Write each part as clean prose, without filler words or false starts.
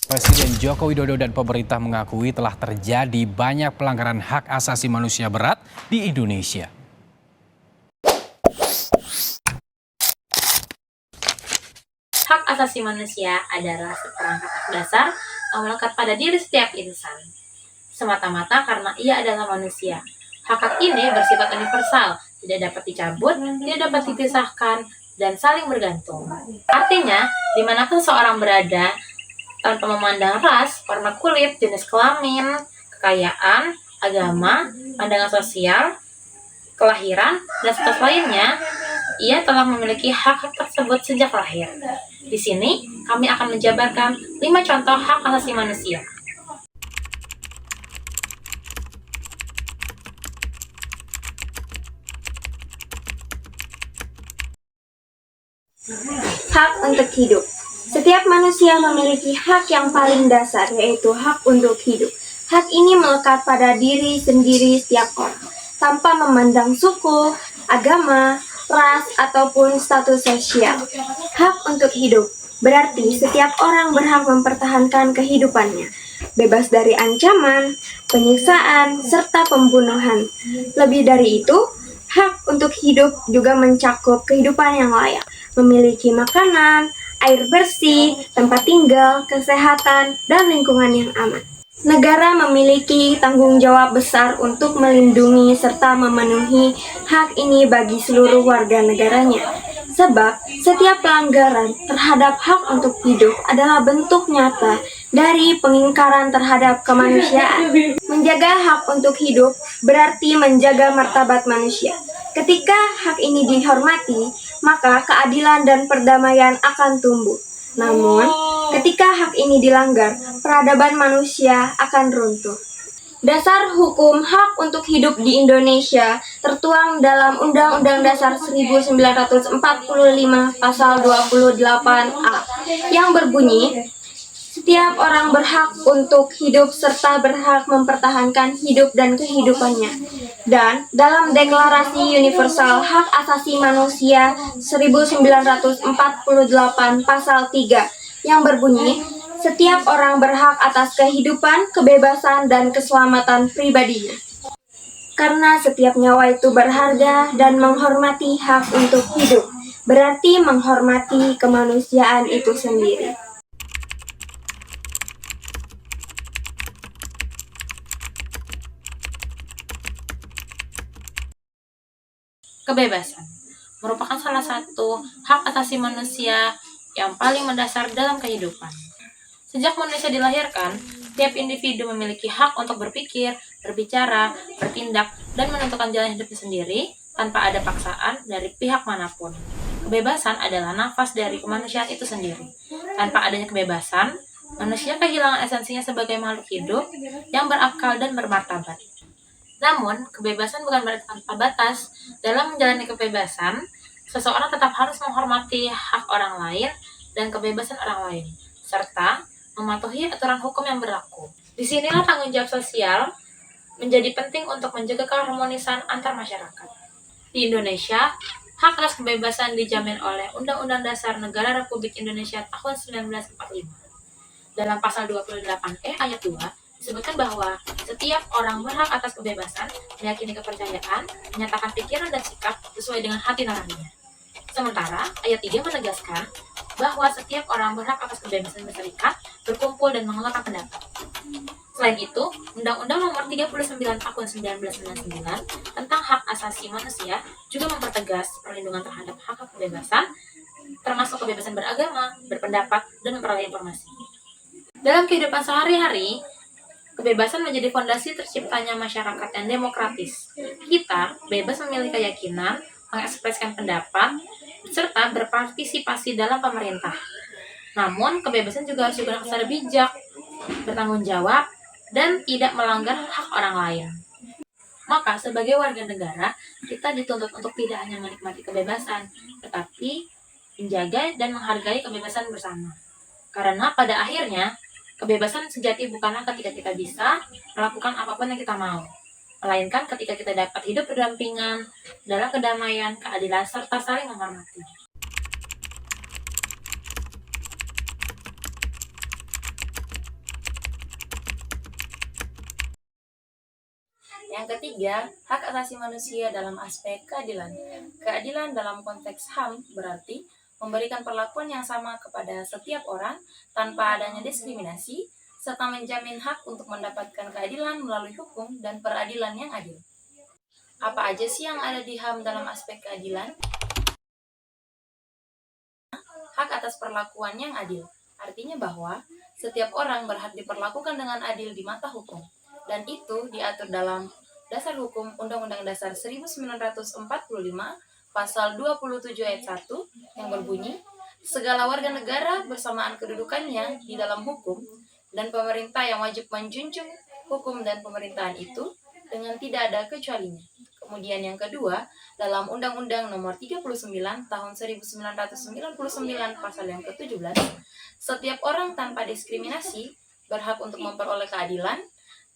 Presiden Joko Widodo dan pemerintah mengakui telah terjadi banyak pelanggaran hak asasi manusia berat di Indonesia. Hak asasi manusia adalah seperangkat hak dasar yang melekat pada diri setiap insan, semata-mata karena ia adalah manusia. Hak-hak ini bersifat universal, tidak dapat dicabut, tidak dapat dipisahkan, dan saling bergantung. Artinya, dimanapun seorang berada, tanpa memandang ras, warna kulit, jenis kelamin, kekayaan, agama, pandangan sosial, kelahiran, dan status lainnya, ia telah memiliki hak-hak tersebut sejak lahir. Di sini, kami akan menjabarkan 5 contoh hak asasi manusia. Hak untuk hidup. Setiap manusia memiliki hak yang paling dasar, yaitu hak untuk hidup. Hak ini melekat pada diri sendiri setiap orang, tanpa memandang suku, agama, ras, ataupun status sosial. Hak untuk hidup berarti setiap orang berhak mempertahankan kehidupannya, bebas dari ancaman, penyiksaan, serta pembunuhan. Lebih dari itu, hak untuk hidup juga mencakup kehidupan yang layak, memiliki makanan, air bersih, tempat tinggal, kesehatan, dan lingkungan yang aman. Negara memiliki tanggung jawab besar untuk melindungi serta memenuhi hak ini bagi seluruh warga negaranya. Sebab, setiap pelanggaran terhadap hak untuk hidup adalah bentuk nyata dari pengingkaran terhadap kemanusiaan. Menjaga hak untuk hidup berarti menjaga martabat manusia. Ketika hak ini dihormati, maka keadilan dan perdamaian akan tumbuh. Namun, ketika hak ini dilanggar, peradaban manusia akan runtuh. Dasar hukum hak untuk hidup di Indonesia tertuang dalam Undang-Undang Dasar 1945 Pasal 28A yang berbunyi, setiap orang berhak untuk hidup serta berhak mempertahankan hidup dan kehidupannya. Dan dalam Deklarasi Universal Hak Asasi Manusia 1948 Pasal 3 yang berbunyi, setiap orang berhak atas kehidupan, kebebasan, dan keselamatan pribadinya. Karena setiap nyawa itu berharga dan menghormati hak untuk hidup, berarti menghormati kemanusiaan itu sendiri. Kebebasan merupakan salah satu hak asasi manusia yang paling mendasar dalam kehidupan. Sejak manusia dilahirkan, tiap individu memiliki hak untuk berpikir, berbicara, bertindak, dan menentukan jalan hidupnya sendiri tanpa ada paksaan dari pihak manapun. Kebebasan adalah nafas dari kemanusiaan itu sendiri. Tanpa adanya kebebasan, manusia kehilangan esensinya sebagai makhluk hidup yang berakal dan bermartabat. Namun, kebebasan bukan berarti tanpa batas. Dalam menjalani kebebasan, seseorang tetap harus menghormati hak orang lain dan kebebasan orang lain, serta mematuhi aturan hukum yang berlaku. Disinilah tanggung jawab sosial menjadi penting untuk menjaga keharmonisan antar masyarakat. Di Indonesia, hak atas kebebasan dijamin oleh Undang-Undang Dasar Negara Republik Indonesia tahun 1945. Dalam pasal 28E ayat 2, disebutkan bahwa setiap orang berhak atas kebebasan, meyakini kepercayaan, menyatakan pikiran dan sikap sesuai dengan hati nuraninya. Sementara, ayat 3 menegaskan bahwa setiap orang berhak atas kebebasan berserikat, berkumpul, dan mengeluarkan pendapat. Selain itu, Undang-Undang Nomor 39 Tahun 1999 tentang hak asasi manusia juga mempertegas perlindungan terhadap hak kebebasan, termasuk kebebasan beragama, berpendapat, dan memperoleh informasi. Dalam kehidupan sehari-hari, kebebasan menjadi fondasi terciptanya masyarakat yang demokratis. Kita bebas memilih keyakinan, mengekspresikan pendapat, serta berpartisipasi dalam pemerintah. Namun, kebebasan juga harus digunakan secara bijak, bertanggung jawab, dan tidak melanggar hak orang lain. Maka, sebagai warga negara, kita dituntut untuk tidak hanya menikmati kebebasan, tetapi menjaga dan menghargai kebebasan bersama. Karena pada akhirnya, kebebasan sejati bukanlah ketika kita bisa melakukan apapun yang kita mau, melainkan ketika kita dapat hidup berdampingan dalam kedamaian, keadilan, serta saling menghormati. Yang ketiga, hak asasi manusia dalam aspek keadilan. Keadilan dalam konteks HAM berarti memberikan perlakuan yang sama kepada setiap orang tanpa adanya diskriminasi, serta menjamin hak untuk mendapatkan keadilan melalui hukum dan peradilan yang adil. Apa aja sih yang ada di HAM dalam aspek keadilan? Hak atas perlakuan yang adil, artinya bahwa setiap orang berhak diperlakukan dengan adil di mata hukum, dan itu diatur dalam Dasar Hukum Undang-Undang Dasar 1945 Pasal 27 ayat 1 yang berbunyi, segala warga negara bersamaan kedudukannya di dalam hukum, dan pemerintah yang wajib menjunjung hukum dan pemerintahan itu dengan tidak ada kecualinya. Kemudian yang kedua, dalam Undang-Undang Nomor 39 Tahun 1999 Pasal yang ke-17, setiap orang tanpa diskriminasi berhak untuk memperoleh keadilan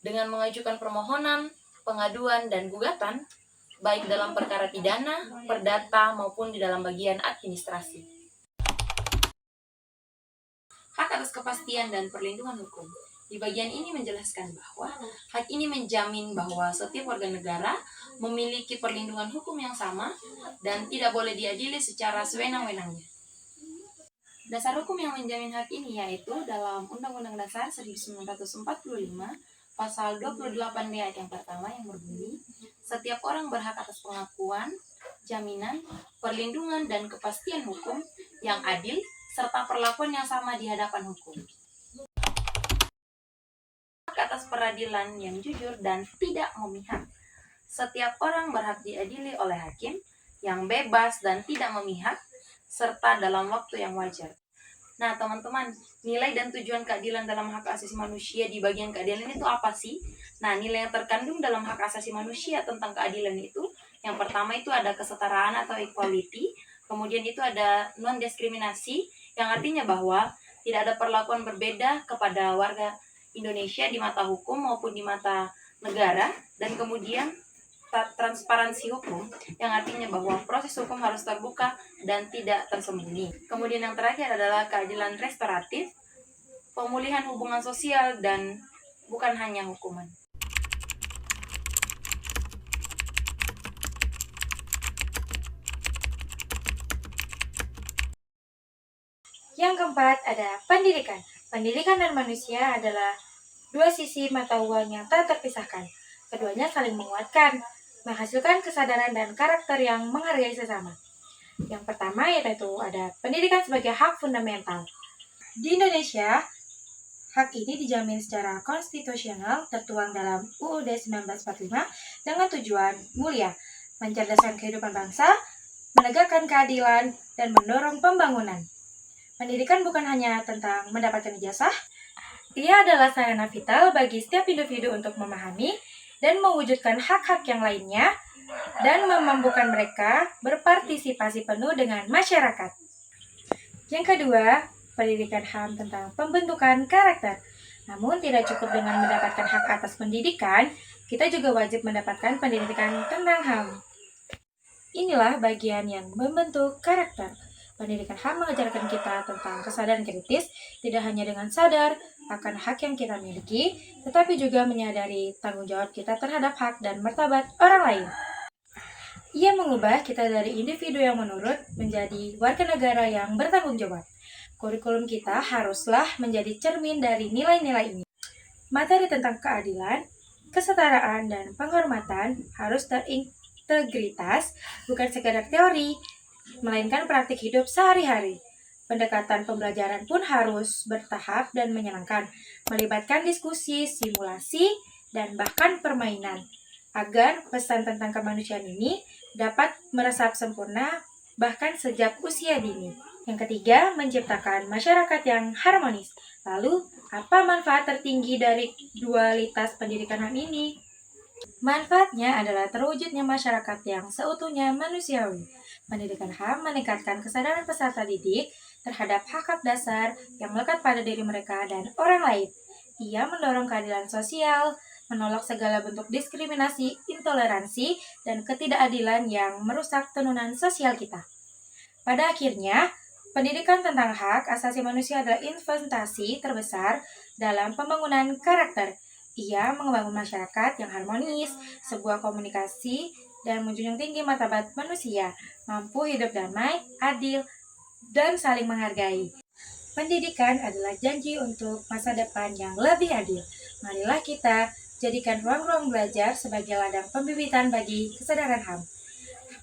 dengan mengajukan permohonan, pengaduan, dan gugatan, baik dalam perkara pidana, perdata, maupun di dalam bagian administrasi. Hak atas kepastian dan perlindungan hukum. Di bagian ini menjelaskan bahwa hak ini menjamin bahwa setiap warga negara memiliki perlindungan hukum yang sama dan tidak boleh diadili secara sewenang-wenangnya. Dasar hukum yang menjamin hak ini yaitu dalam Undang-Undang Dasar 1945 Pasal 28D ayat yang pertama yang berbunyi, setiap orang berhak atas pengakuan, jaminan, perlindungan, dan kepastian hukum yang adil serta perlakuan yang sama di hadapan hukum. Hak atas peradilan yang jujur dan tidak memihak. Setiap orang berhak diadili oleh hakim yang bebas dan tidak memihak, serta dalam waktu yang wajar. Nah, teman-teman, nilai dan tujuan keadilan dalam hak asasi manusia di bagian keadilan itu apa sih? Nah, nilai yang terkandung dalam hak asasi manusia tentang keadilan itu, yang pertama itu ada kesetaraan atau equality, kemudian itu ada non-diskriminasi, yang artinya bahwa tidak ada perlakuan berbeda kepada warga Indonesia di mata hukum maupun di mata negara, dan kemudian transparansi hukum, yang artinya bahwa proses hukum harus terbuka dan tidak tersembunyi. Kemudian yang terakhir adalah keadilan restoratif, pemulihan hubungan sosial, dan bukan hanya hukuman. Yang keempat ada pendidikan. Pendidikan dan manusia adalah dua sisi mata uang yang tak terpisahkan. Keduanya saling menguatkan, menghasilkan kesadaran dan karakter yang menghargai sesama. Yang pertama yaitu ada pendidikan sebagai hak fundamental. Di Indonesia, hak ini dijamin secara konstitusional tertuang dalam UUD 1945 dengan tujuan mulia, mencerdaskan kehidupan bangsa, menegakkan keadilan, dan mendorong pembangunan. Pendidikan bukan hanya tentang mendapatkan ijazah, ia adalah sarana vital bagi setiap individu untuk memahami dan mewujudkan hak-hak yang lainnya, dan memampukan mereka berpartisipasi penuh dengan masyarakat. Yang kedua, pendidikan HAM tentang pembentukan karakter. Namun tidak cukup dengan mendapatkan hak atas pendidikan, kita juga wajib mendapatkan pendidikan tentang HAM. Inilah bagian yang membentuk karakter. Pendidikan HAM mengajarkan kita tentang kesadaran kritis, tidak hanya dengan sadar akan hak yang kita miliki, tetapi juga menyadari tanggung jawab kita terhadap hak dan martabat orang lain. Ia mengubah kita dari individu yang menurut menjadi warga negara yang bertanggung jawab. Kurikulum kita haruslah menjadi cermin dari nilai-nilai ini. Materi tentang keadilan, kesetaraan, dan penghormatan harus terintegritas, bukan sekadar teori, melainkan praktik hidup sehari-hari. Pendekatan pembelajaran pun harus bertahap dan menyenangkan, melibatkan diskusi, simulasi, dan bahkan permainan, agar pesan tentang kemanusiaan ini dapat meresap sempurna bahkan sejak usia dini. Yang ketiga, menciptakan masyarakat yang harmonis. Lalu, apa manfaat tertinggi dari dualitas pendidikan HAM ini? Manfaatnya adalah terwujudnya masyarakat yang seutuhnya manusiawi. Pendidikan HAM meningkatkan kesadaran peserta didik terhadap hak-hak dasar yang melekat pada diri mereka dan orang lain. Ia mendorong keadilan sosial, menolak segala bentuk diskriminasi, intoleransi, dan ketidakadilan yang merusak tenunan sosial kita. Pada akhirnya, pendidikan tentang hak asasi manusia adalah investasi terbesar dalam pembangunan karakter. Ia membangun masyarakat yang harmonis, sebuah komunikasi, dan menjunjung tinggi martabat manusia, mampu hidup damai, adil, dan saling menghargai. Pendidikan adalah janji untuk masa depan yang lebih adil. Marilah kita jadikan ruang-ruang belajar sebagai ladang pembibitan bagi kesadaran HAM.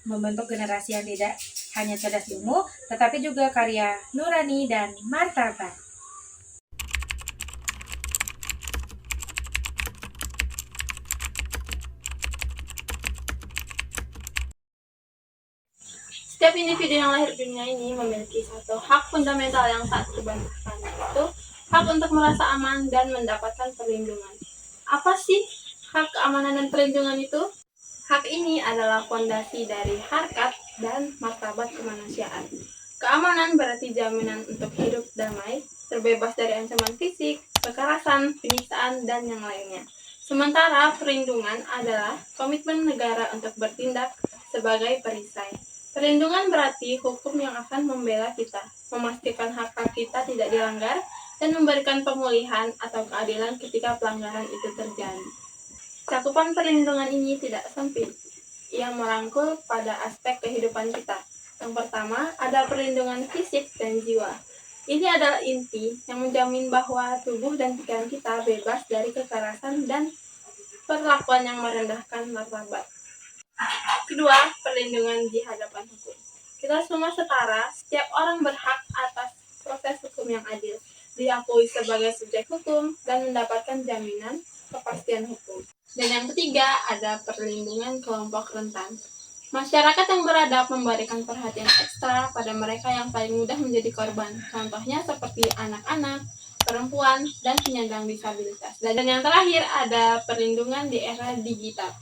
Membentuk generasi yang tidak hanya cerdas ilmu, tetapi juga karya nurani dan martabat. Setiap individu yang lahir di dunia ini memiliki satu hak fundamental yang tak terbantahkan, yaitu hak untuk merasa aman dan mendapatkan perlindungan. Apa sih hak keamanan dan perlindungan itu? Hak ini adalah fondasi dari harkat dan martabat kemanusiaan. Keamanan berarti jaminan untuk hidup damai, terbebas dari ancaman fisik, kekerasan, penyiksaan, dan yang lainnya. Sementara perlindungan adalah komitmen negara untuk bertindak sebagai perisai. Perlindungan berarti hukum yang akan membela kita, memastikan hak-hak kita tidak dilanggar, dan memberikan pemulihan atau keadilan ketika pelanggaran itu terjadi. Cakupan perlindungan ini tidak sempit. Ia merangkul pada aspek kehidupan kita. Yang pertama, ada perlindungan fisik dan jiwa. Ini adalah inti yang menjamin bahwa tubuh dan pikiran kita bebas dari kekerasan dan perlakuan yang merendahkan martabat. Kedua, perlindungan di hadapan hukum. Kita semua setara, setiap orang berhak atas proses hukum yang adil, diakui sebagai subjek hukum, dan mendapatkan jaminan kepastian hukum. Dan yang ketiga, ada perlindungan kelompok rentan. Masyarakat yang beradab memberikan perhatian ekstra pada mereka yang paling mudah menjadi korban. Contohnya seperti anak-anak, perempuan, dan penyandang disabilitas. Dan yang terakhir, ada perlindungan di era digital.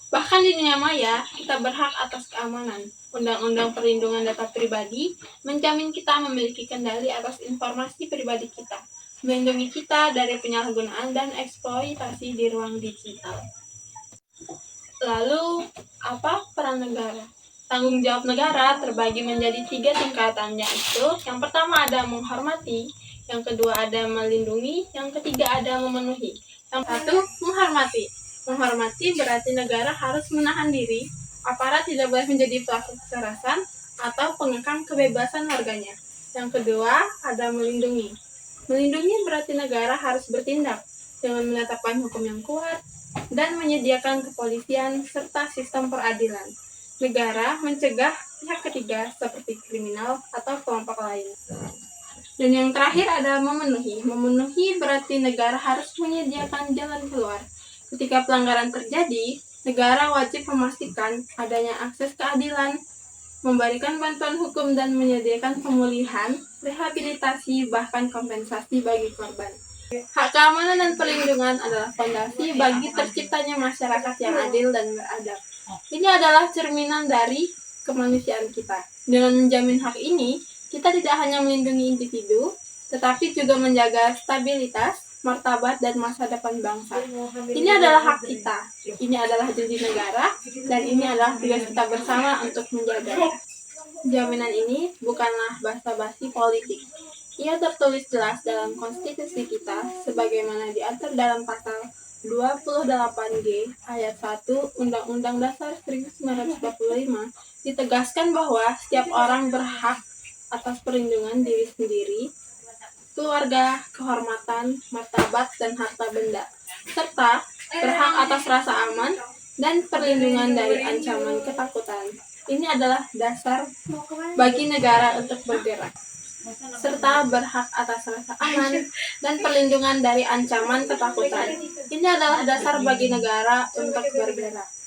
Bahkan di dunia maya, kita berhak atas keamanan. Undang-undang perlindungan data pribadi menjamin kita memiliki kendali atas informasi pribadi kita, melindungi kita dari penyalahgunaan dan eksploitasi di ruang digital. Lalu, apa peran negara? Tanggung jawab negara terbagi menjadi 3 tingkatan, yaitu yang pertama ada menghormati, yang kedua ada melindungi, yang ketiga ada memenuhi. Yang satu, menghormati. Menghormati berarti negara harus menahan diri, aparat tidak boleh menjadi pelaku kekerasan atau pengekang kebebasan warganya. Yang kedua, ada melindungi. Melindungi berarti negara harus bertindak dengan menetapkan hukum yang kuat dan menyediakan kepolisian serta sistem peradilan. Negara mencegah pihak ketiga seperti kriminal atau kelompok lain. Dan yang terakhir ada memenuhi. Memenuhi berarti negara harus menyediakan jalan keluar. Ketika pelanggaran terjadi, negara wajib memastikan adanya akses keadilan, memberikan bantuan hukum dan menyediakan pemulihan, rehabilitasi, bahkan kompensasi bagi korban. Hak keamanan dan perlindungan adalah fondasi bagi terciptanya masyarakat yang adil dan beradab. Ini adalah cerminan dari kemanusiaan kita. Dengan menjamin hak ini, kita tidak hanya melindungi individu, tetapi juga menjaga stabilitas, martabat, dan masa depan bangsa. Ini adalah hak kita, ini adalah janji negara, dan ini adalah tugas kita bersama untuk menjaga. Jaminan ini bukanlah basa-basi politik. Ia tertulis jelas dalam konstitusi kita, sebagaimana diatur dalam pasal 28G ayat 1 Undang-Undang Dasar 1945, ditegaskan bahwa setiap orang berhak atas perlindungan diri sendiri, keluarga, kehormatan, martabat, dan harta benda, serta berhak atas rasa aman dan perlindungan dari ancaman ketakutan. Ini adalah dasar bagi negara untuk bergerak, serta berhak atas rasa aman dan perlindungan dari ancaman ketakutan. Ini adalah dasar bagi negara untuk bergerak.